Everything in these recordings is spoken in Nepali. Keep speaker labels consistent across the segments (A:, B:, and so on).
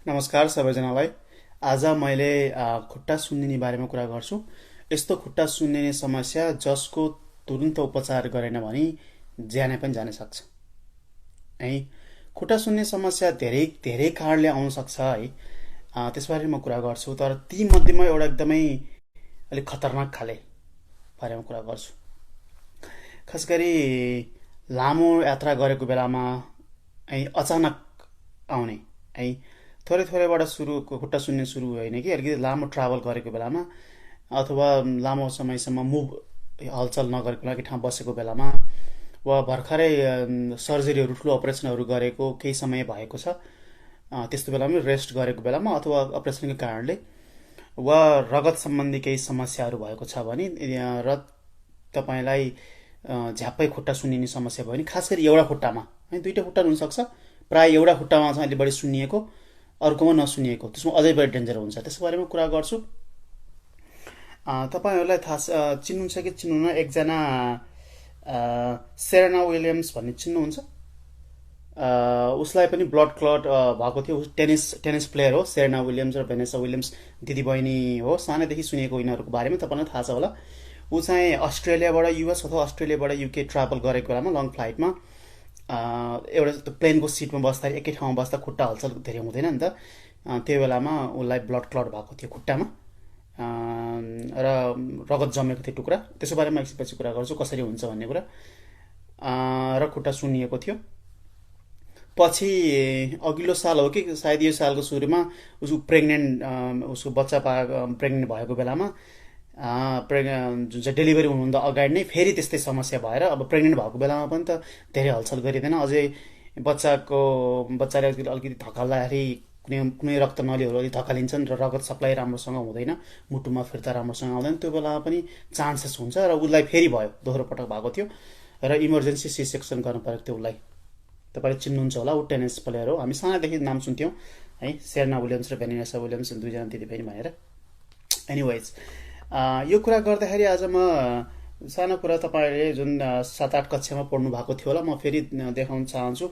A: नमस्कार सबैजनालाई। आज मैले खुट्टा सुन्निने बारेमा कुरा गर्छु। यस्तो खुट्टा सुन्निने समस्या जसको तुरुन्त उपचार गरेन भने ज्यानै पनि जान सक्छ है। खुट्टा सुन्ने समस्या धेरै धेरै कारणले आउन सक्छ है। त्यसबारे म कुरा गर्छु, तर ती मध्येमा एउटा एकदमै अलिक खतरनाक खाले बारेमा कुरा गर्छु। खास गरी लामो यात्रा गरेको बेलामा है अचानक आउने है, थोरै थोरैबाट सुरु खुट्टा सुन्ने सुरु होइन कि अलिकति लामो ट्राभल गरेको बेलामा अथवा लामो समयसम्म मुभ हलचल नगरेको लागि ठाउँ बसेको बेलामा वा भर्खरै सर्जरीहरू ठुलो अपरेसनहरू गरेको केही समय भएको छ, त्यस्तो बेलामा रेस्ट गरेको बेलामा अथवा अपरेसनको कारणले वा रगत सम्बन्धी केही समस्याहरू भएको छ भने र तपाईँलाई झ्याप्पै खुट्टा सुन्निने समस्या भयो भने, खास गरी एउटा खुट्टामा है, दुईवटा खुट्टा हुनसक्छ, प्रायः एउटा खुट्टामा चाहिँ अलि बढी सुन्निएको, अर्कोमा नसुनिएको, त्यसमा अझै बढी डेन्जर हुन्छ। त्यसको बारेमा कुरा गर्छु। तपाईँहरूलाई थाहा चिन्नुहुन्छ कि चिन्नुहुन्न, एकजना सेरेना विलियम्स भन्ने चिन्नुहुन्छ? उसलाई पनि ब्लड क्लट भएको थियो। टेनिस टेनिस प्लेयर हो, सेरेना विलियम्स र भेनेसा विलियम्स दिदीबहिनी हो। सानैदेखि सुनेको यिनीहरूको बारेमा तपाईँलाई थाहा छ होला। ऊ चाहिँ अस्ट्रेलियाबाट युएस अथवा अस्ट्रेलियाबाट युके ट्राभल गरेको बेलामा लङ फ्लाइटमा एउटा प्लेनको सिटमा बस्दाखेरि एकै ठाउँमा बस्दा खुट्टा हलचल धेरै हुँदैन नि त। त्यो बेलामा उसलाई ब्लड क्लट भएको थियो खुट्टामा, र रगत जमेको थियो टुक्रा। त्यसको बारेमा एकछिन पछि कुरा गर्छु कसरी हुन्छ भन्ने कुरा। र खुट्टा सुन्निएको थियो। पछि अघिल्लो साल हो कि सायद यो सालको सुरुमा उसको उसको बच्चा प्रेग्नेन्ट भएको बेलामा जुन चाहिँ डेलिभरी हुनुभन्दा अगाडि नै फेरि त्यस्तै समस्या भएर, अब प्रेग्नेन्ट भएको बेलामा पनि त धेरै हलचल गरिँदैन, अझै बच्चाले अलिकति धक्काल्दाखेरि कुनै कुनै रक्त नलीहरू अलिक धक्कालिन्छन् र रगत सप्लाई राम्रोसँग हुँदैन, मुटुमा फिर्ता राम्रोसँग आउँदैन। त्यो बेलामा पनि चान्सेस हुन्छ र उसलाई फेरि भयो, दोहोरो पटक भएको थियो र इमर्जेन्सी सी सेक्सन गर्नु परेको थियो उसलाई। तपाईँले चिन्नुहुन्छ होला, ऊ टेनिस प्लेयर हो। हामी सानैदेखि नाम सुन्थ्यौँ है, सेरेना विलियम्स र भेनेसा विलियम्स, दुईजना दिदीबहिनी भनेर। एनिवेज, यो कुरा गर्दाखेरि आज म सानो कुरा, तपाईँले जुन 7-8 कक्षामा पढ्नु भएको थियो होला, म फेरि देखाउन चाहन्छु।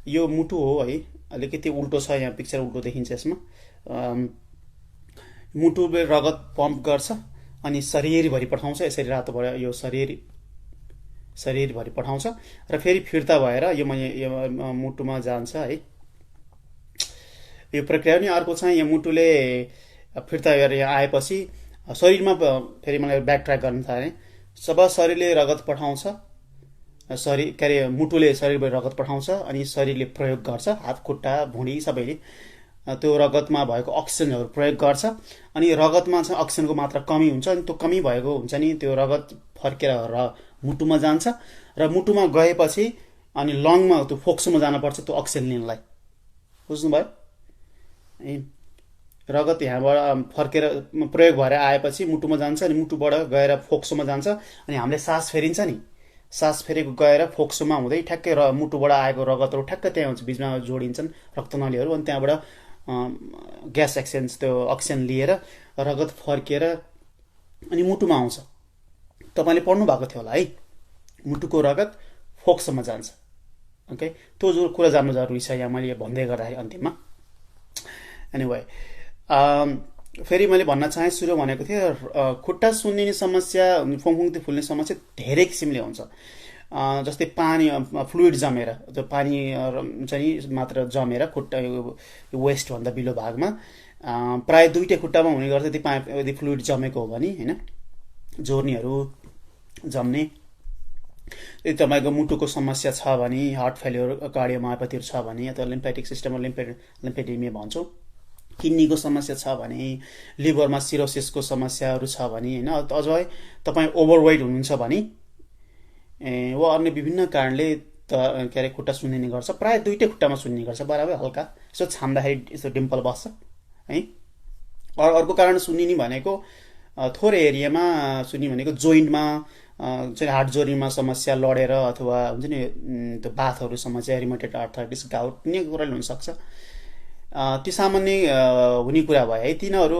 A: यो मुटु हो है, अलिकति उल्टो छ, यहाँ पिक्चर उल्टो देखिन्छ यसमा। मुटुले रगत पम्प गर्छ अनि शरीरभरि पठाउँछ, यसरी रातोबाट यो शरीरभरि पठाउँछ र फेरि फिर्ता भएर यो मुटुमा जान्छ है, यो प्रक्रिया। अनि अर्को चाहिँ यो मुटुले फिर्ता गरेर यहाँ आएपछि शरीरमा फेरि मलाई ब्याक ट्र्याक गर्न थालेँ। जब शरीरले रगत पठाउँछ, मुटुले शरीरभरि रगत पठाउँछ अनि शरीरले प्रयोग गर्छ, हात खुट्टा भुँडी सबैले त्यो रगतमा भएको अक्सिजनहरू प्रयोग गर्छ। अनि रगतमा चाहिँ अक्सिजनको मात्रा कमी हुन्छ, अनि त्यो कमी भएको हुन्छ नि त्यो रगत फर्केर मुटुमा जान्छ र मुटुमा गएपछि अनि लङमा त्यो फोक्सोमा जानुपर्छ त्यो अक्सिजन लिनलाई। बुझ्नुभयो? रगत यहाँबाट फर्केर प्रयोग भएर आएपछि मुटुमा जान्छ अनि मुटुबाट गएर फोक्सोमा जान्छ, अनि हामीले सास फेरिन्छ नि, सास फेरेको गएर फोक्सोमा हुँदै ठ्याक्कै मुटुबाट आएको रगतहरू ठ्याक्कै त्यहाँ हुन्छ, बिचमा जोडिन्छन् रक्तनलीहरू, अनि त्यहाँबाट ग्यास एक्सचेन्ज त्यो अक्सिजन लिएर रगत फर्केर अनि मुटुमा आउँछ। तपाईँले पढ्नु भएको थियो होला है, मुटुको रगत फोक्सोमा जान्छ। ओके, त्यो जो कुरा जान्नु जरुरी छ यहाँ मैले भन्दै गर्दाखेरि अन्तिममा। एनिवे, फेरि मैले भन्न चाहेँ, सुरु भनेको थिएँ, खुट्टा सुन्निने समस्या, फोङफोङती फुल्ने समस्या धेरै किसिमले हुन्छ। जस्तै पानी फ्लुइड जमेर, त्यो पानी चाहिँ मात्र जमेर खुट्टा वेस्टभन्दा बिलो भागमा, प्राय दुईटै खुट्टामा हुने गर्छ यदि फ्लुइड जमेको हो भने होइन, जोर्नीहरू जम्ने। यदि तपाईँको मुटुको समस्या छ भने, हार्ट फेलियर, कार्डियोमायोप्याथीहरू छ भने, अथवा लिम्फेटिक सिस्टम लिम्फेडेमिया भन्छौँ, किडनीको समस्या छ भने, लिभरमा सिरोसिसको समस्याहरू छ भने होइन, अझै तपाईँ ओभरवेट हुनुहुन्छ भने वा अन्य विभिन्न कारणले खुट्टा सुन्निने गर्छ। प्राय दुईटै खुट्टामा सुन्ने गर्छ, बराबर हल्का यसो छाम्दाखेरि यसो डिम्पल बस्छ है। अर्को कारण सुन्निने भनेको थोरै एरियामा सुन्ने भनेको जोइन्टमा चाहिँ हार्ट जोर्नीमा समस्या लडेर अथवा हुन्छ नि त्यो बाथहरू समस्या, रिमेटेड आर्थराइटिस, गाउट, कुनै कुराले हुनसक्छ। ती सामान्य हुने कुरा भयो है। तिनीहरू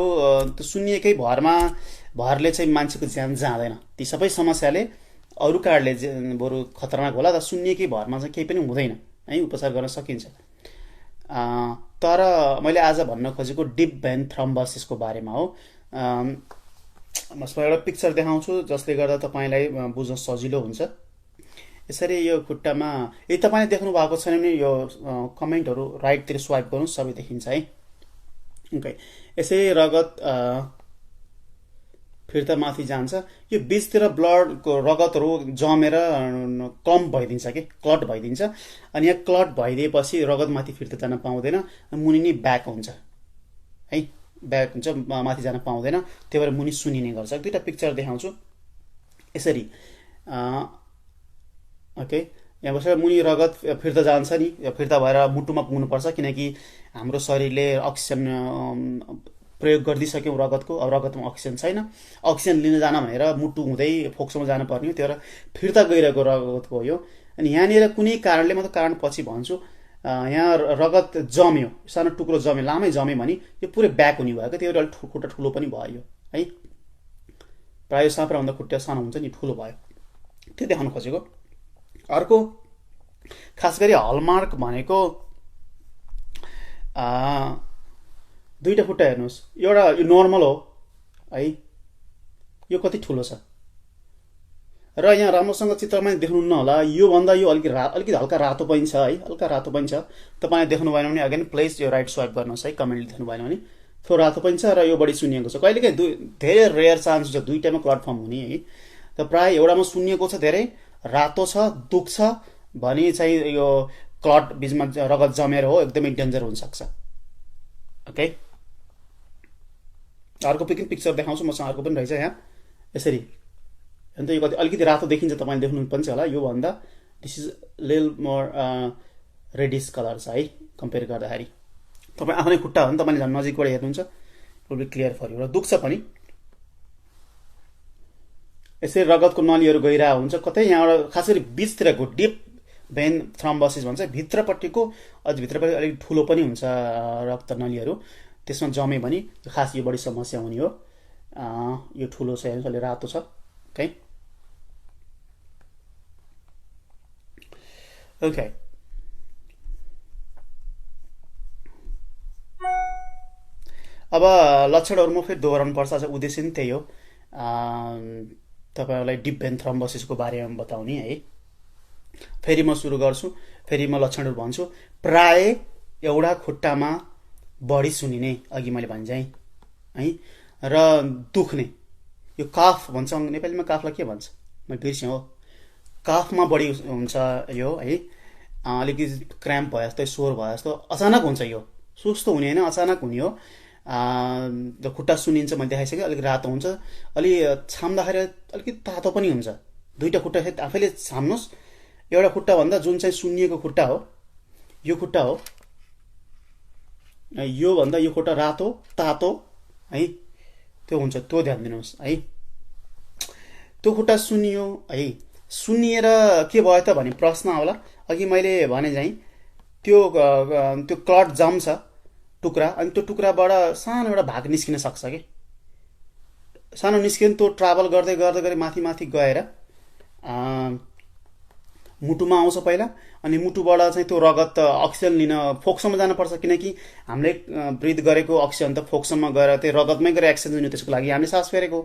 A: त्यो सुन्निएकै भरले चाहिँ मान्छेको ज्यान जाँदैन। ती सबै समस्याले अरू कारणले बरु खतरनाक होला, तर सुन्निएकै भरमा चाहिँ केही पनि हुँदैन है, उपचार गर्न सकिन्छ। तर मैले आज भन्न खोजेको डिप भेन थ्रम्बसिसको बारेमा हो। म एउटा पिक्चर देखाउँछु जसले गर्दा तपाईँलाई बुझ्न सजिलो हुन्छ। यसरी यो खुट्टामा यदि तपाईँले देख्नु भएको छैन भने यो कमेन्टहरू राइटतिर स्वाइप गर्नुहोस्, सबै देखिन्छ है। ओके, यसरी रगत फिर्ता माथि जान्छ। यो बिचतिर ब्लडको रगतहरू जमेर क्लम्प भइदिन्छ कि क्लट भइदिन्छ। अनि यहाँ क्लट भइदिएपछि रगत माथि फिर्ता जान पाउँदैन, मुनि नै ब्याक हुन्छ है, ब्याक हुन्छ, माथि जान पाउँदैन। त्यही भएर मुनि सुनिने गर्छ। दुईवटा पिक्चर देखाउँछु यसरी। ओके, यहाँ बसेर मुनि रगत फिर्ता जान्छ नि, फिर्ता भएर मुटुमा पुग्नुपर्छ, किनकि हाम्रो शरीरले अक्सिजन प्रयोग गरिदिइसक्यौँ रगतको। अब रगतमा अक्सिजन छैन, अक्सिजन लिन जान भनेर मुटु हुँदै फोक्सोमा जानुपर्ने हो। त्यही भएर फिर्ता गइरहेको रगतको हो यो। अनि यहाँनिर कुनै कारणले, म त कारण पछि भन्छु, यहाँ रगत जम्यो, सानो टुक्रो जम्यो, लामै जम्यो भने यो पुरै ब्याक हुने भयो क्या। त्यही भएर अलिक खुट्टा ठुलो पनि भयो है। प्रायः साँप्राभन्दा खुट्टा सानो हुन्छ नि, ठुलो भयो। त्यो देखाउनु खोजेको। अर्को खास गरी हलमार्क भनेको दुईवटा खुट्टा हेर्नुहोस्। एउटा यो नर्मल हो है, यो कति ठुलो छ। र यहाँ राम्रोसँग चित्रमा देख्नुहुन्न होला, योभन्दा यो अलिकति हल्का रातो पनि छ है, हल्का रातो पनि छ। तपाईँले देख्नु भएन भने अगेन प्लिज यो राइट स्वाइप गर्नुहोस् है, कमेन्टले देख्नु भएन भने। थोरै रातो पनि छ र यो बढी सुनिएको छ। कहिलेकाहीँ धेरै रेयर चान्स हुन्छ दुईवटामा क्लट फर्म हुने है। त प्रायः एउटामा सुनिएको छ धेरै, रातो छ, दुख्छ भने चाहिँ यो क्लट बिचमा रगत जमेर हो, एकदमै डेन्जर हुनसक्छ। ओके, अर्को पिक्चर देखाउँछु मसँग। अर्को पनि रहेछ यहाँ यसरी। अन्त यो कति अलिकति रातो देखिन्छ, तपाईँले देख्नु पनि छ होला। योभन्दा दिस इज लिल मोर रेडिस कलर छ है कम्पेयर गर्दाखेरि। तपाईँ आफ्नै खुट्टा हो भने तपाईँले झन् नजिकबाट हेर्नुहुन्छ, will be clear for you. र दुख्छ पनि। यसरी रगतको नलीहरू गइरहेको हुन्छ कतै यहाँबाट, खास गरी बिचतिरको डिप भेन थ्रम्बसिस भन्छ। भित्रपट्टिको अझ भित्रपट्टि अलिक ठुलो पनि हुन्छ रक्त नलीहरू, त्यसमा जम्यो भने खास यो बढी समस्या हुने हो। यो ठुलो छ, अलि रातो छ। ओके, ओके, अब लक्षणहरू म फेरि दोहोऱ्याउनु पर्छ। आज उद्देश्य नि त्यही हो, तपाईँहरूलाई डिप भेन थ्रम्बसिसको बारेमा बताउने है। फेरि म सुरु गर्छु, फेरि म लक्षणहरू भन्छु। प्राय एउटा खुट्टामा बढी सुनिने, अघि मैले भन्जेँ है, र दुख्ने, यो काफ भन्छ नेपालीमा। काफलाई के भन्छ म बिर्सेँ हो। काफमा बढी हुन्छ यो है। अलिकति क्राम्प भयो जस्तो, स्वर भयो जस्तो अचानक हुन्छ। यो सुस्तो हुने होइन, अचानक हुने हो। खुट्टा सुनिन्छ, मैले देखाइसकेँ। अलिक रातो हुन्छ, अलि छाम्दाखेरि अलिकति तातो पनि हुन्छ। दुईवटा खुट्टा आफैले छाम्नुहोस्। एउटा खुट्टा भन्दा जुन चाहिँ सुनिएको खुट्टा हो, यो खुट्टा हो। यो भन्दा यो खुट्टा रातो तातो है, त्यो हुन्छ, त्यो ध्यान दिनुहोस् है। त्यो खुट्टा सुनियो है, सुनिएर के भयो त भन्ने प्रश्न आउला। अघि मैले भने चाहिँ त्यो क्लट जम्छ टुक्रा, अनि त्यो टुक्राबाट सानो एउटा भाग निस्किन सक्छ कि। सानो निस्किन त्यो ट्राभल गर्दै गर्दै गर्दै माथि माथि गएर मुटुमा आउँछ पहिला। अनि मुटुबाट चाहिँ त्यो रगत अक्सिजन लिन फोक्सोमा जानुपर्छ, किनकि हामीले ब्रिथ गरेको अक्सिजन त फोक्सोमा गएर त्यो रगतमै गएर एक्सचेन्ज हुने, त्यसको लागि हामीले सास फेरेको।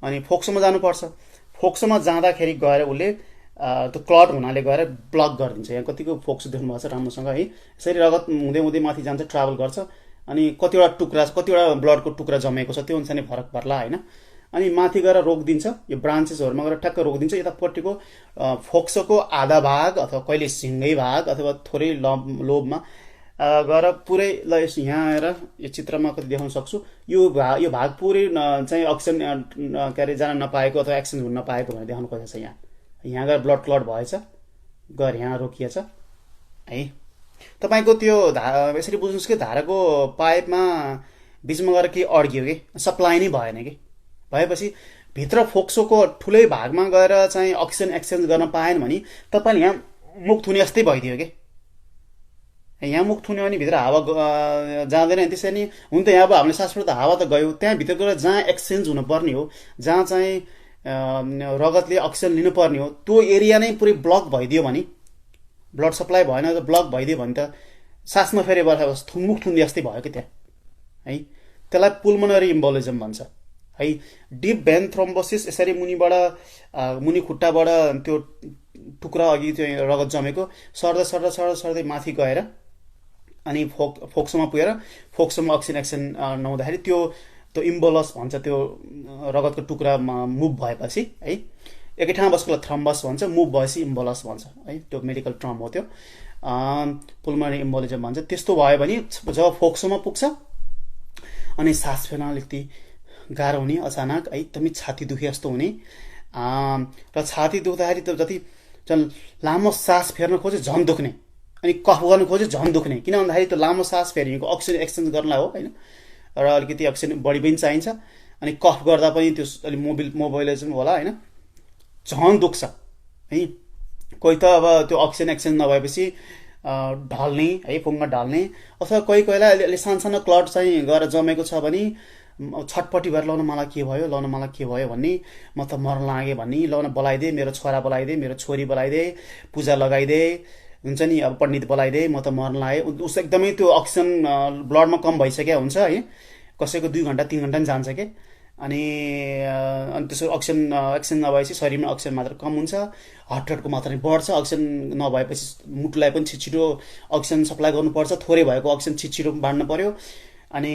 A: अनि फोक्सोमा जानुपर्छ। फोक्सोमा जाँदाखेरि गएर उसले त्यो क्लट हुनाले गएर ब्लक गरिदिन्छ। यहाँ कतिको फोक्सो देख्नुभएको छ राम्रोसँग है। यसरी रगत हुँदै हुँदै माथि जान्छ, ट्राभल गर्छ। अनि कतिवटा टुक्रा, कतिवटा ब्लडको टुक्रा जमेको छ, त्यो अनुसार नै फरक पर्ला होइन। अनि माथि गएर रोकिदिन्छ, यो ब्रान्चेसहरूमा गएर ठ्याक्क रोकिदिन्छ। यतापट्टिको फोक्सोको आधा भाग अथवा कहिले सिङ्गै भाग अथवा थोरै लोबमा गएर पुरै ल यहाँ आएर यो चित्रमा कति देखाउन सक्छु। यो भाग पुरै चाहिँ अक्सिजन के अरे जान नपाएको अथवा एक्सचेन्ज हुन नपाएको भनेर देखाउनु खोजेको छ। यहाँ गएर ब्लड क्लट भएछ, गएर यहाँ रोकिएछ है। तपाईँको त्यो यसरी बुझ्नुहोस् कि धाराको पाइपमा बिचमा गएर केही अड्कियो कि, सप्लाई नै भएन कि। भएपछि भित्र फोक्सोको ठुलै भागमा गएर चाहिँ अक्सिजन एक्सचेन्ज गर्न पाएन भने तपाईँले यहाँ मुख थुने जस्तै भइदियो कि। यहाँ मुख थुन्यो भने भित्र हावा जाँदैन। त्यसरी नै हुन त यहाँ अब हामीले सासबाट त हावा त गयो, त्यहाँभित्र गएर जहाँ एक्सचेन्ज हुनुपर्ने हो, जहाँ चाहिँ रगतले अक्सिजन लिनुपर्ने हो, त्यो एरिया नै पुरै ब्लक भइदियो भने, ब्लड सप्लाई भएन, ब्लक भइदियो भने त सास नफेरे बस मुख थुन्दी जस्तै भयो कि त्यहाँ है। त्यसलाई पुल्मोनरी इम्बोलिजम भन्छ है। डिप भेन थ्रोम्बोसिस, यसरी मुनिबाट मुनि खुट्टाबाट त्यो टुक्रा अघि त्यो रगत जमेको सर्दै सर्दै सर्दै सर्दै माथि गएर अनि फोक्सोमा पुगेर फोक्सोमा अक्सिजन नहुँदाखेरि त्यो त्यो इम्बोलस भन्छ, त्यो रगतको टुक्रा मुभ भएपछि है, एकै ठाउँमा बसेको थ्रम्बस भन्छ, मुभ भएपछि इम्बोलस भन्छ है। त्यो मेडिकल टर्म हो त्यो, पुल्मोनरी इम्बोलिजम भन्छ। त्यस्तो भयो भने जब फोक्सोमा पुग्छ अनि सास फेर्न अलिकति गाह्रो हुने, अचानक है एकदमै छाती दुखे जस्तो हुने, र छाती दुख्दाखेरि त जति लामो सास फेर्न खोज्यो झन् दुख्ने, अनि कफ गर्नु खोज्यो झन् दुख्ने। किन भन्दाखेरि त्यो लामो सास फेरिएको अक्सिजन एक्सचेन्ज गर्नलाई हो होइन, र अलिकति अक्सिजन बढी पनि चाहिन्छ, अनि कफ गर्दा पनि त्यो अलिक मोबिलाइजेसन होला होइन, झन् दुख्छ है। कोही त अब त्यो अक्सिजन एक्सचेन्ज नभएपछि ढल्ने है, पुङ्गा ढल्ने, अथवा कोहीलाई अलि सानो क्लट चाहिँ गएर जमेको छ भने छटपट्टि भएर लौन मलाई के भयो, लौन मलाई के भयो भन्ने, म त मर्न लागेँ भन्ने, लौन बोलाइदे, मेरो छोरा बोलाइदे, मेरो छोरी बोलाइदे, पूजा लगाइदे, हुन्छ नि अब पण्डित बोलाइदे, म त मर्न लागेँ। उस एकदमै त्यो अक्सिजन ब्लडमा कम भइसक्यो हुन्छ है, कसैको 2 घन्टा 3 घन्टा पनि जान्छ के। अनि त्यसो अक्सिजन एक्सचेन्ज नभएपछि शरीरमा अक्सिजन मात्रा कम हुन्छ, हार्ट रेटको मात्रा पनि बढ्छ। अक्सिजन नभएपछि मुटुलाई पनि छिटो अक्सिजन सप्लाई गर्नुपर्छ, थोरै भएको अक्सिजन छिटो बाँड्नु पर्यो, अनि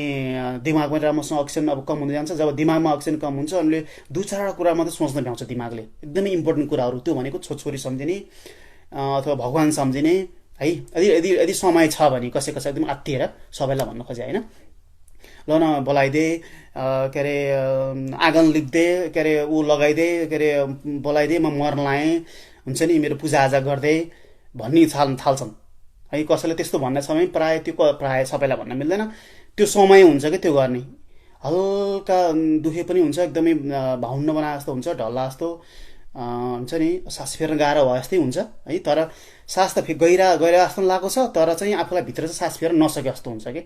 A: दिमाग पनि राम्रोसँग अक्सिजन अब कम हुँदै जान्छ। जब दिमागमा अक्सिजन कम हुन्छ अनि 2-4 कुरा मात्रै सोच्न भ्याउँछ दिमागले, एकदमै इम्पोर्टेन्ट कुराहरू, त्यो भनेको छोरी सम्झिने अथवा भगवान् सम्झिने है। यदि यदि समय छ भने कसै एकदम आत्तिएर सबैलाई भन्न खोजे होइन, ल न बोलाइदे, के अरे आँगन लिप्दे, के अरे ऊ लगाइदे, के अरे बोलाइदे, म मर्न लाएँ, हुन्छ नि मेरो पूजाआजा गर्दै भन्ने थाल्छन् है। कसैले त्यस्तो भन्ने समय प्रायः त्यो प्रायः सबैलाई भन्न मिल्दैन, त्यो समय हुन्छ कि त्यो गर्ने। हल्का दुखे पनि हुन्छ, एकदमै भाउन्न बनाए जस्तो हुन्छ, ढल्ला जस्तो हुन्छ नि, सास फेर्न गाह्रो भयो जस्तै हुन्छ है। तर सास त गहिरा जस्तो लागेको छ, तर चाहिँ आफूलाई भित्र चाहिँ सास फेर्न नसके जस्तो हुन्छ कि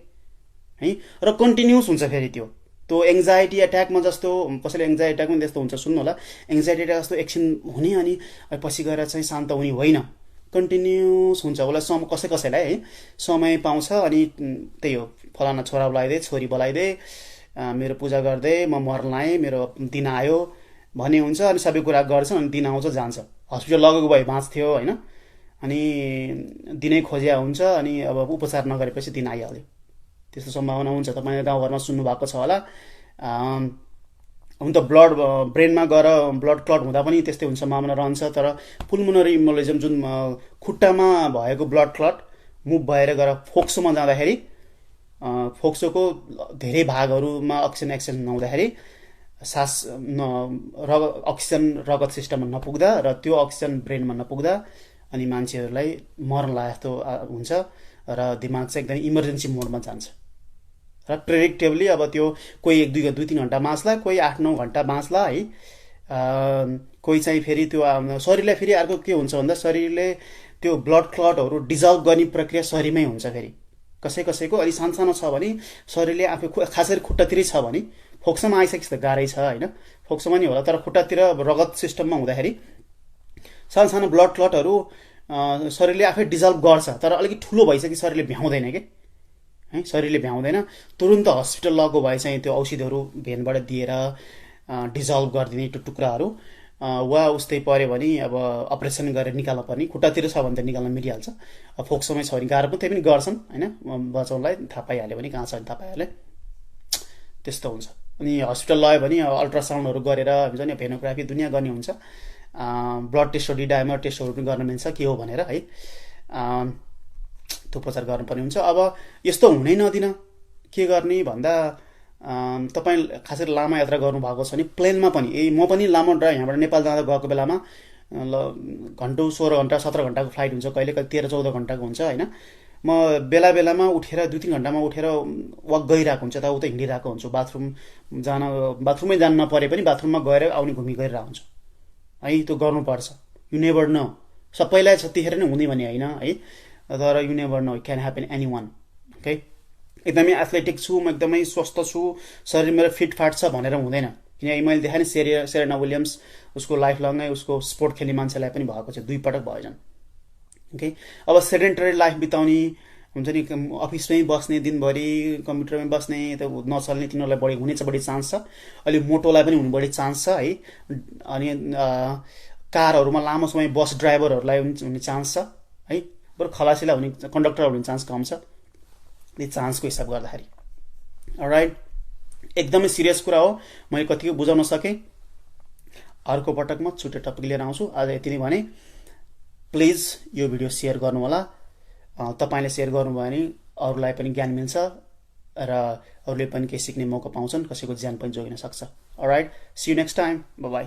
A: है। र कन्टिन्युस हुन्छ फेरि त्यो एङ्जाइटी एट्याकमा जस्तो, कसैले एङ्जाइटी एट्याक पनि त्यस्तो हुन्छ, सुन्नु होला, एङ्जाइटी एट्याक जस्तो एकछिन हुने अनि पछि गएर चाहिँ शान्त हुने होइन, कन्टिन्युस हुन्छ। उसलाई कसैलाई है समय पाउँछ अनि त्यही हो, फलाना छोरा बोलाइदे, छोरी बोलाइदे, मेरो पूजा गर्दै, म मर्न लाएँ, मेरो दिन आयो भन्ने हुन्छ। अनि सबै कुरा गर्छ, अनि दिन आउँछ जान्छ, हस्पिटल लगेको भए बाँच्थ्यो होइन, अनि दिनै खोजिया हुन्छ, अनि अब उपचार नगरेपछि दिन आइहाल्यो। त्यस्तो सम्भावना हुन्छ, तपाईँले गाउँघरमा सुन्नुभएको छ होला। हुन त ब्रेनमा गएर ब्लड क्लट हुँदा पनि त्यस्तै हुन्छ, सम्भावना रहन्छ। तर पुल्मोनरी इम्बोलिजम जुन खुट्टामा भएको ब्लड क्लट मुभ भएर गएर फोक्सोमा जाँदाखेरि, फोक्सोको धेरै भागहरूमा अक्सिजन एक्सचेन्ज नहुँदाखेरि सास अक्सिजन रगत सिस्टममा नपुग्दा र त्यो अक्सिजन ब्रेनमा नपुग्दा अनि मान्छेहरूलाई मर्न लागे जस्तो हुन्छ, र दिमाग चाहिँ एकदम इमर्जेन्सी मोडमा जान्छ। र प्रेडिक्टेबली अब त्यो कोही 1-2-3 घन्टा बाँच्ला, कोही 8-9 घन्टा बाँच्ला है। कोही चाहिँ फेरि त्यो शरीरलाई फेरि अर्को के हुन्छ भन्दा शरीरले त्यो ब्लड क्लटहरू डिजल्भ गर्ने प्रक्रिया शरीरमै हुन्छ। फेरि कसैको अलि सानो छ भने शरीरले आफै, खास गरी खुट्टातिरै छ भने, फोक्सोमा आइसकेपछि त गाह्रै छ होइन, फोक्सोमा नि होला, तर खुट्टातिर रगत सिस्टममा हुँदाखेरि सानो ब्लड क्लटहरू शरीरले आफै डिजल्भ गर्छ, तर अलिकति ठुलो भइसक्यो शरीरले भ्याउँदैन कि है, शरीरले भ्याउँदैन। तुरुन्त हस्पिटल लगेको भए चाहिँ त्यो औषधिहरू भेनबाट दिएर डिजल्भ गरिदिने त्यो टुक्राहरू, वा उस्तै पऱ्यो भने अब अपरेसन गरेर निकाल्न पर्ने। खुट्टातिर छ भने त निकाल्न मिलिहाल्छ, फोक्सोमै छ भने गाह्रो पनि, त्यही पनि गर्छन् होइन, बचाउनलाई थाहा पाइहाल्यो भने, कहाँ छ भने थाहा पाइहाल्यो, त्यस्तो हुन्छ। अनि हस्पिटल लग्यो भने अल्ट्रासाउन्डहरू गरेर हुन्छ नि, भेनोग्राफी दुनियाँ गर्ने हुन्छ, ब्लड टेस्टहरू, डिडाइमर टेस्टहरू पनि गर्न मिल्छ के हो भनेर है, त्यो उपचार गर्नुपर्ने हुन्छ। अब यस्तो हुनै नदिन के गर्ने भन्दा, तपाईँ खास गरी लामो यात्रा गर्नुभएको छ भने प्लेनमा पनि, म पनि लामो ड्राइभ यहाँबाट नेपाल जाँदा गएको बेलामा घन्टौँ 16 घन्टा 17 घन्टाको फ्लाइट हुन्छ, कहिले 13-14 घन्टाको हुन्छ होइन। म बेलामा उठेर 2-3 घन्टामा उठेर वक गइरहेको हुन्छ, यताउता हिँडिरहेको हुन्छु, बाथरुमै जान नपरे पनि बाथरुममा गएर आउने घुमी गरिरहेको हुन्छु है। त्यो गर्नुपर्छ, यु नेभर नो, सबैलाई त्यतिखेर नै हुने भने होइन है, तर you never know, can happen any one. Okay, एकदमै एथलेटिक छु, म एकदमै स्वस्थ छु, शरीर मेरो फिटफाट छ भनेर हुँदैन। किनकि मैले देखाएँ नि सेरेना विलियम्स, उसको लाइफ लङ नै उसको स्पोर्ट खेल्ने मान्छेलाई पनि भएको छ, 2 पटक भयो झन्। ओके, अब सेडेन्टरी लाइफ बिताउने हुन्छ नि अफिसमै बस्ने दिनभरि कम्प्युटरमै बस्ने त नचल्ने तिनीहरूलाई हुने चाहिँ बढी चान्स छ। अलि मोटोलाई पनि हुने बढी चान्स छ है। अनि कारहरूमा लामो समय बस ड्राइभरहरूलाई हुने चान्स छ है। बरु खलासीलाई हुने कन्डक्टर हुने चान्स कम छ यो चान्सको हिसाब गर्दाखेरि। अलराइट, एकदमै सिरियस कुरा हो, मैले कतिको बुझाउन सकेँ। अर्को पटक म छुट्टै टपिक लिएर आउँछु। आज यति नै भने प्लिज यो भिडियो सेयर गर्नु होला। तपाईँले सेयर गर्नुभयो भने अरूलाई पनि ज्ञान मिल्छ र अरूले पनि केही सिक्ने मौका पाउँछन्, कसैको ज्यान पनि जोगिन सक्छ। Alright, see you next time, bye by.